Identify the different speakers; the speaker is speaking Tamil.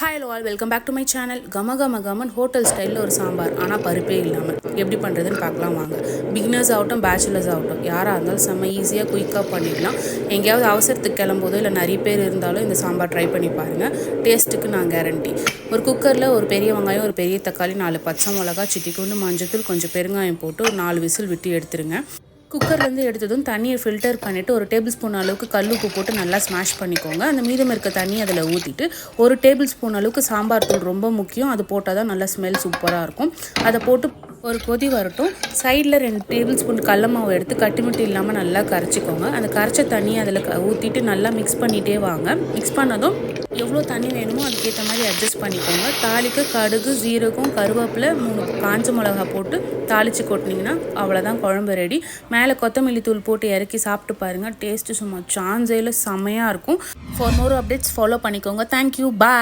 Speaker 1: Hi all welcome back to my channel. Common hotel ஸ்டைலில் ஒரு சாம்பார், ஆனால் பருப்பே இல்லாமல் எப்படி பண்ணுறதுன்னு பார்க்கலாம் வாங்க. பிகினர்ஸ் ஆகட்டும் பேச்சுலர்ஸ் ஆகட்டும் யாராக இருந்தாலும் செம்ம ஈஸியாக குயிக்காக பண்ணிடலாம். எங்கேயாவது அவசரத்துக்கு கிளம்போதோ இல்லை நிறைய பேர் இருந்தாலும் இந்த சாம்பார் ட்ரை பண்ணி பாருங்கள். டேஸ்ட்டுக்கு நான் கேரண்டி. ஒரு குக்கரில் ஒரு பெரிய வெங்காயம், ஒரு பெரிய தக்காளி, 4 பச்சை மிளகா, சிட்டிக்குண்டு மஞ்சத்தூள், கொஞ்சம் பெருங்காயம் போட்டு ஒரு 4 விசில் விட்டு எடுத்துருங்க. குக்கர்லேருந்து எடுத்ததும் தண்ணியை ஃபில்டர் பண்ணிவிட்டு ஒரு டேபிள் ஸ்பூன் அளவுக்கு கல் உப்பு போட்டு நல்லா ஸ்மாஷ் பண்ணிக்கோங்க. அந்த மீதம் இருக்க தண்ணி அதில் ஊற்றிட்டு ஒரு டேபிள் ஸ்பூன் அளவுக்கு சாம்பார் தூள் ரொம்ப முக்கியம், அது போட்டால் தான் நல்லா ஸ்மெல் சூப்பராக இருக்கும். அதை போட்டு ஒரு கொதி வரட்டும். சைடில் 2 டேபிள் ஸ்பூன் கடல மாவு எடுத்து கட்டிமுட்டி இல்லாமல் நல்லா கரைச்சிக்கோங்க. அந்த கரைச்ச தண்ணியை அதில் ஊற்றிட்டு நல்லா மிக்ஸ் பண்ணிகிட்டே வாங்க. மிக்ஸ் பண்ணதும் எவ்வளோ தண்ணி வேணுமோ அதுக்கேற்ற மாதிரி அட்ஜஸ்ட் பண்ணிக்கோங்க. தாளிக்கு கடுகு, ஜீரகம், கருவேப்பிலை, 3 காஞ்ச மிளகா போட்டு தாளித்து கொட்டினீங்கன்னா அவ்வளோதான், குழம்பு ரெடி. மேலே கொத்தமல்லி தூள் போட்டு இறக்கி சாப்பிட்டு பாருங்கள். டேஸ்ட்டு சும்மா சான்ஸேல செம்மையாக இருக்கும். ஃபார் மோர் அப்டேட்ஸ் ஃபாலோ பண்ணிக்கோங்க. தேங்க்யூ, பாய்.